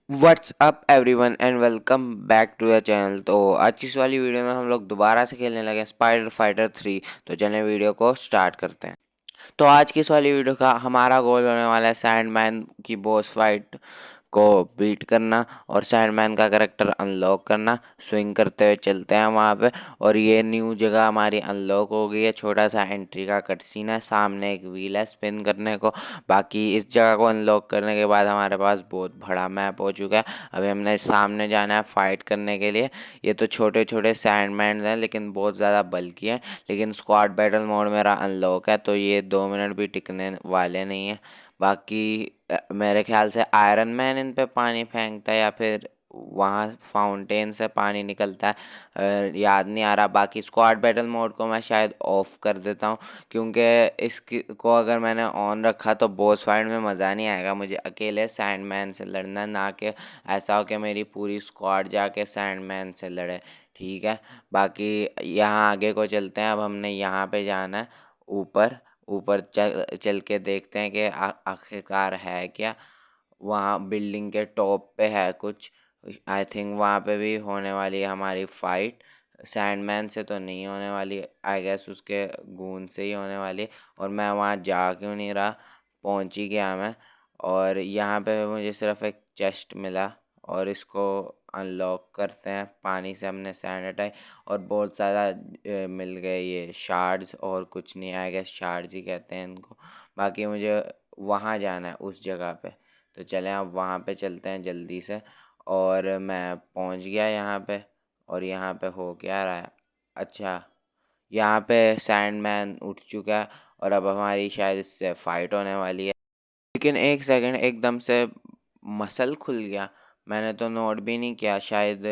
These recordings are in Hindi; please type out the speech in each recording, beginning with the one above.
What's up everyone and welcome back to the channel. तो आज की इस वाली वीडियो में हम लोग दोबारा से खेलने लगे स्पाइडर फाइटर 3। तो चलें वीडियो को स्टार्ट करते हैं। तो आज की इस वाली वीडियो का हमारा गोल होने वाला है सैंडमैन की बॉस फाइट को बीट करना और सैंडमैन का कैरेक्टर अनलॉक करना। स्विंग करते हुए चलते हैं वहाँ पे। और ये न्यू जगह हमारी अनलॉक हो गई है। छोटा सा एंट्री का कट सीन है, सामने एक व्हील है स्पिन करने को। बाकी इस जगह को अनलॉक करने के बाद हमारे पास बहुत बड़ा मैप हो चुका है। अभी हमने सामने जाना है फाइट करने के लिए। ये तो छोटे छोटे सैंडमैन हैं लेकिन बहुत ज़्यादा बल्कि हैं। लेकिन स्क्वाड बैटल मोड मेरा अनलॉक है तो ये 2 मिनट भी टिकने वाले नहीं है। बाकी मेरे ख्याल से आयरन मैन इन पे पानी फेंकता है या फिर वहाँ फाउंटेन से पानी निकलता है। याद नहीं आ रहा। बाकी स्क्वाड बैटल मोड को मैं शायद ऑफ कर देता हूँ क्योंकि इसकी को अगर मैंने ऑन रखा तो बॉस फाइट में मज़ा नहीं आएगा। मुझे अकेले सैंडमैन से लड़ना, ना कि ऐसा हो कि मेरी पूरी स्क्वाड जाके सैंडमैन से लड़े। ठीक है। बाकी यहाँ आगे को चलते हैं। अब हमने यहाँ पे जाना है ऊपर। ऊपर चल चल के देखते हैं कि आखिरकार है क्या। वहाँ बिल्डिंग के टॉप पे है कुछ। आई थिंक वहाँ पे भी होने वाली है हमारी फाइट। सैंडमैन से तो नहीं होने वाली, आई गेस उसके गूंद से ही होने वाली। और मैं वहाँ जा क्यों नहीं रहा, पहुँच ही गया मैं। और यहाँ पे मुझे सिर्फ एक चेस्ट मिला और इसको अनलॉक करते हैं। पानी से हमने सैंड हटाई और बहुत सारा मिल गए ये शार्ड्स, और कुछ नहीं, आई गेस शार्ड्स ही कहते हैं इनको। बाकी मुझे वहाँ जाना है उस जगह पे। तो चलें अब वहाँ पे चलते हैं जल्दी से। और मैं पहुँच गया यहाँ पे। और यहाँ पे हो क्या रहा है, अच्छा, यहाँ पे सैंडमैन उठ चुका है और अब हमारी शायद इससे फाइट होने वाली है। लेकिन एक सेकंड, एकदम से मसल खुल गया। मैंने तो नोट भी नहीं किया। शायद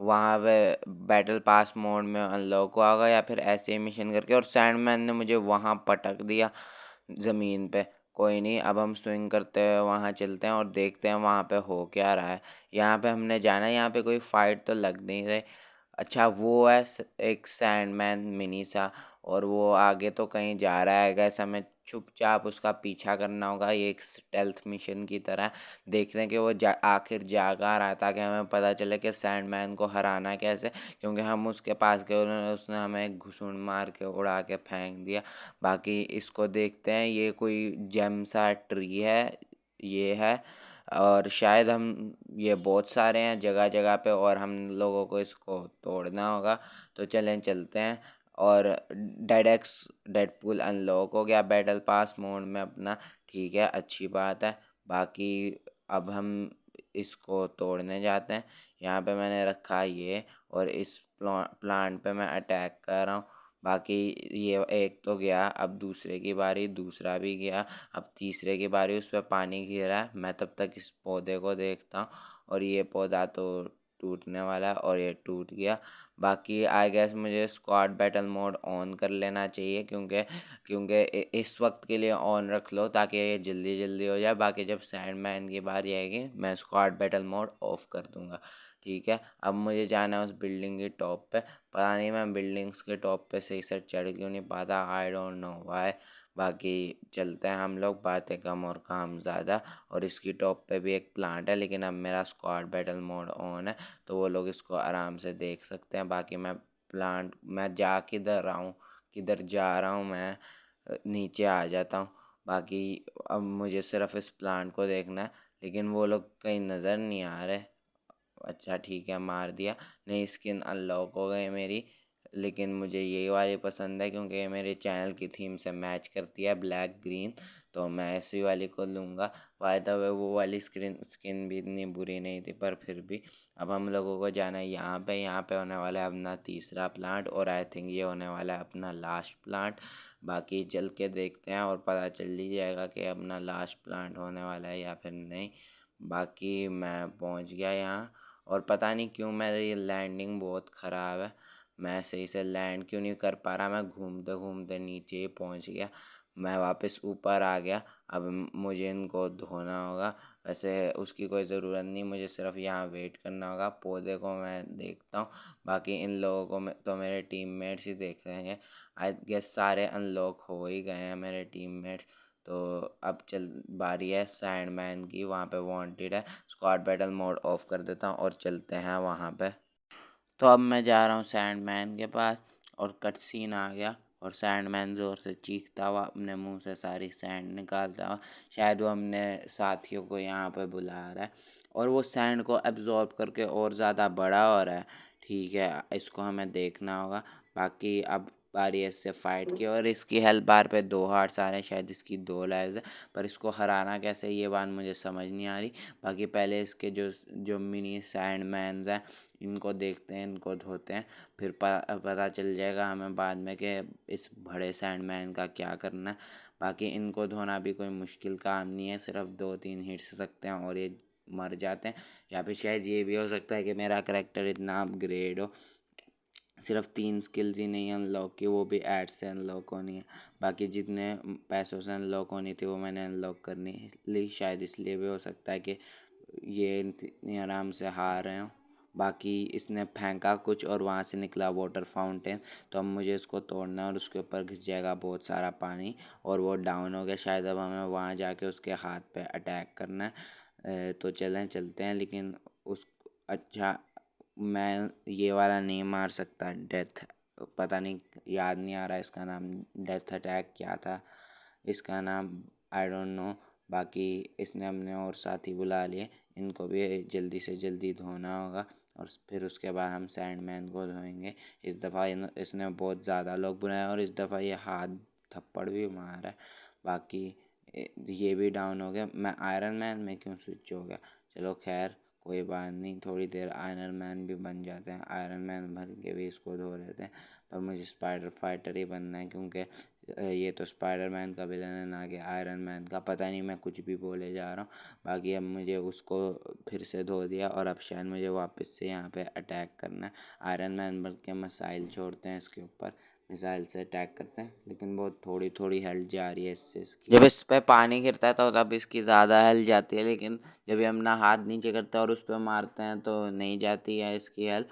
वहाँ पे बैटल पास मोड में अनलॉक हुआ होगा या फिर ऐसे ही मिशन करके, और सैंडमैन ने मुझे वहाँ पटक दिया ज़मीन पे। कोई नहीं, अब हम स्विंग करते हुए वहाँ चलते हैं और देखते हैं वहाँ पे हो क्या रहा है। यहाँ पे हमने जाना है। यहाँ पे कोई फाइट तो लग नहीं रही। अच्छा, वो है एक सैंडमैन मिनी सा, और वो आगे तो कहीं जा रहा है गैस। हमें चुपचाप उसका पीछा करना होगा। ये एक स्टेल्थ मिशन की तरह। देखते हैं कि वो आखिर जा कहाँ रहा है ताकि हमें पता चले कि सैंडमैन को हराना कैसे। क्योंकि हम उसके पास गए, उसने हमें एक घुसून मार के उड़ा के फेंक दिया। बाकी इसको देखते हैं। ये कोई जेम सा ट्री है, ये है। और शायद हम, ये बहुत सारे हैं जगह जगह पे और हम लोगों को इसको तोड़ना होगा। तो चलें चलते हैं। और डेडेक्स डेडपूल अनलॉक हो गया बैटल पास मोड में अपना। ठीक है, अच्छी बात है। बाकी अब हम इसको तोड़ने जाते हैं। यहाँ पे मैंने रखा ये, और इस प्लांट पे मैं अटैक कर रहा हूँ। बाकी ये एक तो गया, अब दूसरे की बारी, दूसरा भी गया, अब तीसरे की बारी। उस पर पानी गिर रहा है। मैं तब तक इस पौधे को देखता हूँ। और ये पौधा तो टूटने वाला है और ये टूट गया। बाकी आई गेस मुझे स्क्वाड बैटल मोड ऑन कर लेना चाहिए, क्योंकि क्योंकि इस वक्त के लिए ऑन रख लो ताकि ये जल्दी जल्दी हो जाए। बाकी जब सैंडमैन की बारी आएगी मैं स्क्वाड बैटल मोड ऑफ कर दूंगा। ठीक है। अब मुझे जाना है उस बिल्डिंग की टॉप पे। पता नहीं मैं बिल्डिंग्स के टॉप पे सही से चढ़ क्यों नहीं पाता, आई डोंट नो व्हाई। बाकी चलते हैं हम लोग, बातें कम और काम ज़्यादा। और इसकी टॉप पे भी एक प्लांट है, लेकिन अब मेरा स्क्वाड बैटल मोड ऑन है तो वो लोग इसको आराम से देख सकते हैं। बाकी मैं जा किधर रहा हूँ, किधर जा रहा हूँ मैं, नीचे आ जाता हूँ। बाकी अब मुझे सिर्फ इस प्लांट को देखना है, लेकिन वो लोग कहीं नज़र नहीं आ रहे। अच्छा ठीक है, मार दिया। नई स्किन अनलॉक हो गई मेरी। लेकिन मुझे यही वाली पसंद है क्योंकि ये मेरे चैनल की थीम से मैच करती है, ब्लैक ग्रीन। तो मैं इसी वाली को लूँगा। बाय द वे वो वाली स्क्रीन स्किन भी इतनी बुरी नहीं थी, पर फिर भी। अब हम लोगों को जाना है यहाँ पे होने वाला है अपना तीसरा प्लांट, और आई थिंक ये होने वाला है अपना लास्ट प्लांट। बाकी चल के देखते हैं और पता चल ही जाएगा कि अपना लास्ट प्लांट होने वाला है या फिर नहीं। बाकी मैं पहुँच गया यहाँ। और पता नहीं क्यों मेरी लैंडिंग बहुत ख़राब है। मैं सही से लैंड क्यों नहीं कर पा रहा। मैं घूमते घूमते नीचे ही पहुंच गया। मैं वापस ऊपर आ गया। अब मुझे इनको धोना होगा। वैसे उसकी कोई ज़रूरत नहीं, मुझे सिर्फ यहाँ वेट करना होगा। पौधे को मैं देखता हूँ। बाकी इन लोगों को तो मेरे टीममेट्स ही देख लेंगे। आई गेस सारे अनलॉक हो ही गए हैं मेरे टीममेट्स। तो अब चल बारी है सैंडमैन की, वहाँ पे वांटेड है। स्क्वाड बैटल मोड ऑफ कर देता हूँ और चलते हैं वहाँ पे। तो अब मैं जा रहा हूँ सैंडमैन के पास और कट सीन आ गया और सैंडमैन ज़ोर से चीखता हुआ अपने मुंह से सारी सैंड निकालता हुआ, शायद वो अपने साथियों को यहाँ पे बुला रहा है और वो सैंड को एब्जॉर्ब करके और ज़्यादा बड़ा हो रहा है। ठीक है, इसको हमें देखना होगा। बाकी अब बारी है इससे फाइट की और इसकी हेल्थ बार पे 2 हार्ट्स आ रहे हैं, शायद इसकी 2 लाइव्स है, पर इसको हराना कैसे ये बात मुझे समझ नहीं आ रही। बाकी पहले इसके जो जो मिनी सैंडमैन्स हैं इनको देखते हैं, इनको धोते हैं, फिर पता चल जाएगा हमें बाद में कि इस बड़े सैंडमैन का क्या करना है। बाकी इनको धोना भी कोई मुश्किल काम नहीं है, सिर्फ 2-3 हिट्स लगते हैं और ये मर जाते हैं। या फिर शायद ये भी हो सकता है कि मेरा करेक्टर इतना अपग्रेड हो, सिर्फ 3 स्किल्स ही नहीं अनलॉक की, वो भी ऐड से अनलॉक होनी है। बाकी जितने पैसों से अनलॉक होनी थी वो मैंने अनलॉक करनी ली, शायद इसलिए भी हो सकता है कि ये इतनी आराम से हार रहे हों। बाकी इसने फेंका कुछ और वहाँ से निकला वाटर फाउंटेन, तो अब मुझे इसको तोड़ना है और उसके ऊपर घिस जाएगा बहुत सारा पानी और वो डाउन हो गया। शायद अब हमें वहाँ जाके उसके हाथ पे अटैक करना है। तो चलते हैं, लेकिन उस अच्छा मैं ये वाला नहीं मार सकता, डेथ पता नहीं, याद नहीं आ रहा इसका नाम, डेथ अटैक क्या था इसका नाम, आई डोंट नो। बाकी इसने अपने और साथी बुला लिए, इनको भी जल्दी से जल्दी धोना होगा और फिर उसके बाद हम सैंडमैन को धोएंगे। इस दफ़ा इसने बहुत ज़्यादा लोग बुलाए और इस दफ़ा ये हाथ थप्पड़ भी मारा है। बाकी ये भी डाउन हो गया। मैं आयरन मैन में क्यों स्विच हो गया, चलो खैर कोई बात नहीं, थोड़ी देर आयरन मैन भी बन जाते हैं, आयरन मैन बन के भी इसको धो लेते हैं। पर मुझे स्पाइडर फाइटर ही बनना है क्योंकि ये तो स्पाइडरमैन का विलन है ना कि आयरन मैन का, पता नहीं मैं कुछ भी बोले जा रहा हूँ। बाकी अब मुझे उसको फिर से धो दिया और अब शायद मुझे वापस से यहाँ पे अटैक करना है। आयरन मैन बन के मिसाइल छोड़ते हैं इसके ऊपर, मिसाइल से अटैक करते हैं, लेकिन बहुत थोड़ी थोड़ी हेल्थ जा रही है इससे इसकी। जब इस पे पानी गिरता है तो तब इसकी ज़्यादा हेल्थ जाती है, लेकिन जब ये अपना हाथ नीचे करता है और उस पर मारते हैं तो नहीं जाती है इसकी हेल्थ।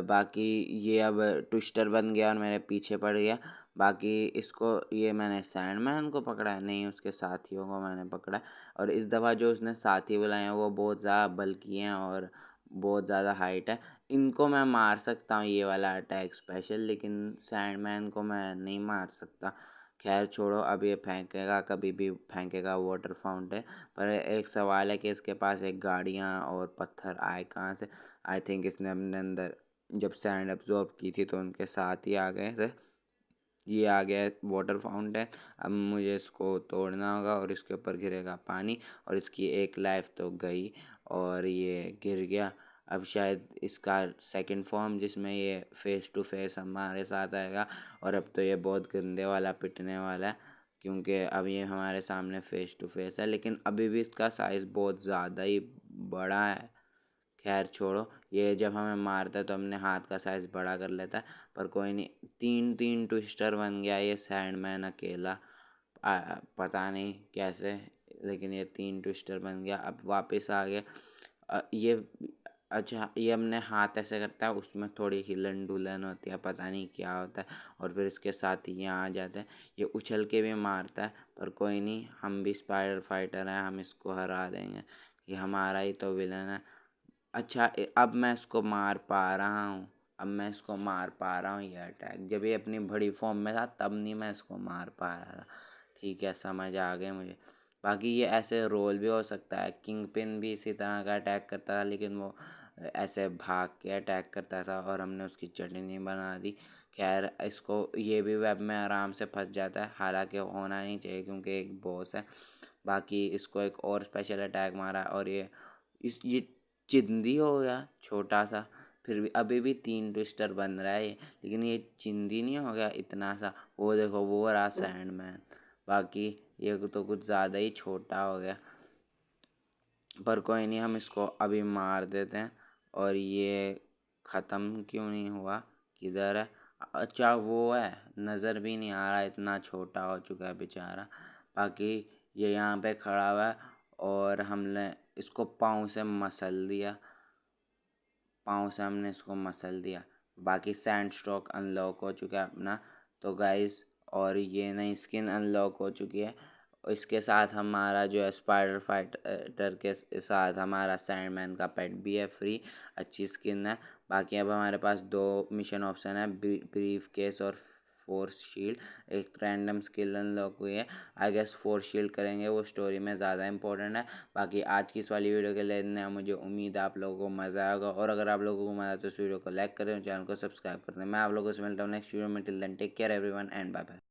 बाकी ये अब ट्विस्टर बन गया और मेरे पीछे पड़ गया। बाकी इसको ये मैंने सैंडमैन को पकड़ा है, नहीं उसके साथियों को मैंने पकड़ा है। और इस दफ़ा जो उसने साथी बुलाए हैं वो बहुत ज़्यादा बल्कि हैं और बहुत ज़्यादा हाइट है। इनको मैं मार सकता हूँ ये वाला अटैक स्पेशल, लेकिन सैंडमैन को मैं नहीं मार सकता। खैर छोड़ो, अब ये फेंकेगा, कभी भी फेंकेगा वाटर फाउंटेन। पर एक सवाल है कि इसके पास एक गाड़ियाँ और पत्थर आए कहाँ से। आई थिंक इसने अपने अंदर जब सैंड अब्जॉर्ब की थी तो उनके साथ ही आ गए थे। ये आ गया है वाटर फाउंटेन, अब मुझे इसको तोड़ना होगा और इसके ऊपर गिरेगा पानी और इसकी एक लाइफ तो गई और ये गिर गया। अब शायद इसका सेकंड फॉर्म जिसमें ये फेस टू फेस हमारे साथ आएगा और अब तो ये बहुत गंदे वाला पिटने वाला है क्योंकि अब ये हमारे सामने फेस टू फेस है, लेकिन अभी भी इसका साइज़ बहुत ज़्यादा ही बड़ा है। खैर छोड़ो, ये जब हमें मारता है तो अपने हाथ का साइज़ बड़ा कर लेता है, पर कोई नहीं। 3-3 ट्विस्टर बन गया ये सैंडमैन अकेला, पता नहीं कैसे, लेकिन ये 3 ट्विस्टर बन गया। अब वापस आ गया। ये अच्छा, ये अपने हाथ ऐसे करता है, उसमें थोड़ी हिलन डुलन होती है, पता नहीं क्या होता है, और फिर इसके साथ ही यहाँ आ जाते हैं। ये उछल के भी मारता है, पर कोई नहीं, हम भी स्पाइडर फाइटर हैं, हम इसको हरा देंगे, ये हमारा ही तो विलन है। अच्छा अब मैं इसको मार पा रहा हूँ, अब मैं इसको मार पा रहा हूँ। ये अटैक जब ये अपनी बड़ी फॉर्म में था तब नहीं मैं इसको मार पा रहा था। ठीक है, समझ आ गए मुझे। बाकी ये ऐसे रोल भी हो सकता है, किंग पिन भी इसी तरह का अटैक करता था, लेकिन वो ऐसे भाग के अटैक करता था और हमने उसकी चटनी बना दी। खैर इसको ये भी वेब में आराम से फंस जाता है, हालांकि होना नहीं चाहिए क्योंकि एक बॉस है। बाकी इसको एक और स्पेशल अटैक मारा और ये चिंदी हो गया छोटा सा, फिर भी अभी भी 3 ट्विस्टर बन रहा है ये, लेकिन ये चिंदी नहीं हो गया इतना सा। वो देखो वो रहा सैंडमैन। बाकी ये तो कुछ ज़्यादा ही छोटा हो गया, पर कोई नहीं, हम इसको अभी मार देते हैं। और ये ख़त्म क्यों नहीं हुआ, किधर है? अच्छा वो है, नज़र भी नहीं आ रहा, इतना छोटा हो चुका है बेचारा। बाकी ये यहाँ पे खड़ा हुआ है और हमने इसको पाँव से मसल दिया, पाँव से हमने इसको मसल दिया। बाकी सैंड स्ट्रोक अनलॉक हो चुका है अपना, तो गाइस, और ये नई स्किन अनलॉक हो चुकी है इसके साथ हमारा जो है स्पाइडर फाइटर के साथ हमारा सैंडमैन का पेट भी है फ्री, अच्छी स्किन है। बाकी अब हमारे पास दो मिशन ऑप्शन है, ब्रीफ केस और फोर्स शील्ड। एक रैंडम स्किल अनलॉक हुई है, आई गेस फोर्स शील्ड करेंगे, वो स्टोरी में ज़्यादा इंपॉर्टेंट है। बाकी आज की इस वाली वीडियो के लिए इतना है, मुझे उम्मीद है आप लोगों को मज़ा आएगा, और अगर आप लोगों को मज़ा आए तो इस वीडियो को लाइक करें और चैनल को सब्सक्राइब कर दें। मैं आप लोगों से मिलता हूँ नेक्स्ट वीडियो में। Till then take care everyone and bye bye.